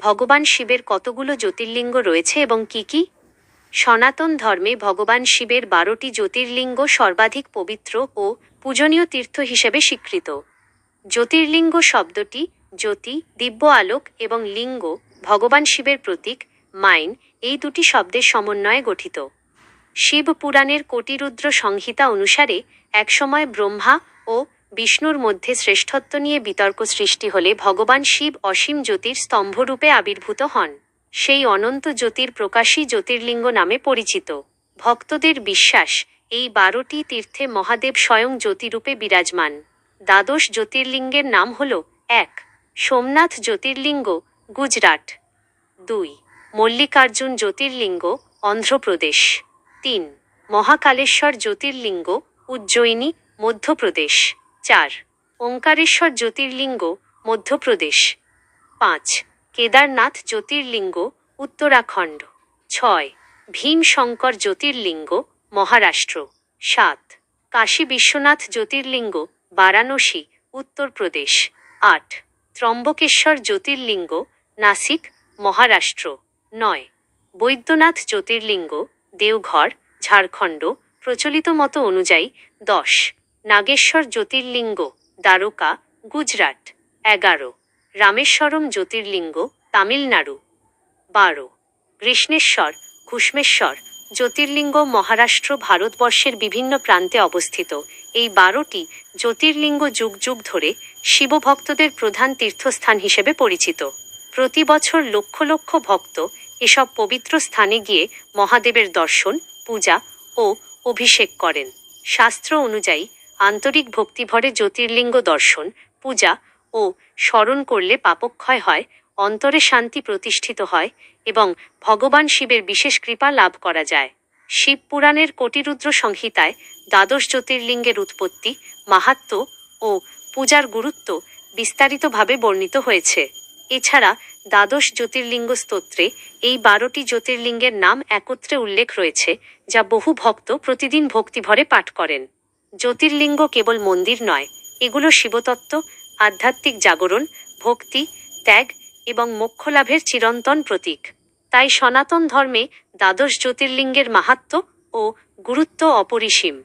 ভগবান শিবের কতগুলো জ্যোতির্লিঙ্গ রয়েছে এবং কি কি? সনাতন ধর্মে ভগবান শিবের 12টি জ্যোতির্লিঙ্গ সর্বাধিক পবিত্র ও পূজনীয় তীর্থ হিসেবে স্বীকৃত। জ্যোতির্লিঙ্গ শব্দটি জ্যোতি, দিব্য আলোক এবং লিঙ্গ, ভগবান শিবের প্রতীক, মাইন, এই দুটি শব্দের সমন্বয়ে গঠিত। শিব পুরাণের কোটিরুদ্র সংহিতা অনুসারে একসময় ব্রহ্মা ও বিষ্ণুর মধ্যে শ্রেষ্ঠত্ব নিয়ে বিতর্ক সৃষ্টি হলে ভগবান শিব অসীম জ্যোতির স্তম্ভরূপে আবির্ভূত হন। সেই অনন্ত জ্যোতির প্রকাশই জ্যোতির্লিঙ্গ নামে পরিচিত। ভক্তদের বিশ্বাস, এই 12টি তীর্থে মহাদেব স্বয়ং জ্যোতিরূপে বিরাজমান। দ্বাদশ জ্যোতির্লিঙ্গের নাম হল: 1. সোমনাথ জ্যোতির্লিঙ্গ, গুজরাট। 2. মল্লিকার্জুন জ্যোতির্লিঙ্গ, অন্ধ্রপ্রদেশ। 3. মহাকালেশ্বর জ্যোতির্লিঙ্গ, উজ্জয়িনী, মধ্যপ্রদেশ। 4. ওঙ্কারেশ্বর জ্যোতির্লিঙ্গ, মধ্যপ্রদেশ। 5. কেদারনাথ জ্যোতির্লিঙ্গ, উত্তরাখণ্ড। 6. ভীমশঙ্কর জ্যোতির্লিঙ্গ, মহারাষ্ট্র। 7. কাশী বিশ্বনাথ জ্যোতির্লিঙ্গ, বারাণসী, উত্তরপ্রদেশ। 8. ত্রম্বকেশ্বর জ্যোতির্লিঙ্গ, নাসিক, মহারাষ্ট্র। 9. বৈদ্যনাথ জ্যোতির্লিঙ্গ, দেওঘর, ঝাড়খণ্ড, প্রচলিত মত অনুযায়ী। 10. নাগেশ্বর জ্যোতির্লিঙ্গ, দ্বারকা, গুজরাট। 11. রামেশ্বরম জ্যোতির্লিঙ্গ, তামিলনাড়ু। 12. কৃষ্ণেশ্বর, ঘুষ্মেশ্বর জ্যোতির্লিঙ্গ, মহারাষ্ট্র, ভারতবর্ষের বিভিন্ন প্রান্তে অবস্থিত। এই 12টি জ্যোতির্লিঙ্গ যুগ যুগ ধরে শিবভক্তদের প্রধান তীর্থস্থান হিসেবে পরিচিত। প্রতি বছর লক্ষ লক্ষ ভক্ত এসব পবিত্র স্থানে গিয়ে মহাদেবের দর্শন, পূজা ও অভিষেক করেন। শাস্ত্র অনুযায়ী আন্তরিক ভক্তিভরে জ্যোতির্লিঙ্গ দর্শন, পূজা ও স্মরণ করলে পাপক্ষয় হয়, অন্তরে শান্তি প্রতিষ্ঠিত হয় এবং ভগবান শিবের বিশেষ কৃপা লাভ করা যায়। শিব পুরাণের কোটিরুদ্র সংহিতায় দ্বাদশ জ্যোতির্লিঙ্গের উৎপত্তি, মাহাত্ম্য ও পূজার গুরুত্ব বিস্তারিতভাবে বর্ণিত হয়েছে। এছাড়া দ্বাদশ জ্যোতির্লিঙ্গ স্তোত্রে এই 12টি জ্যোতির্লিঙ্গের নাম একত্রে উল্লেখ রয়েছে, যা বহু ভক্ত প্রতিদিন ভক্তিভরে পাঠ করেন। জ্যোতির্লিঙ্গ কেবল মন্দির নয়, এগুলো শিবতত্ত্ব, আধ্যাত্মিক জাগরণ, ভক্তি, ত্যাগ এবং মোক্ষলাভের চিরন্তন প্রতীক। তাই সনাতন ধর্মে দ্বাদশ জ্যোতির্লিঙ্গের মাহাত্ম্য ও গুরুত্ব অপরিসীম।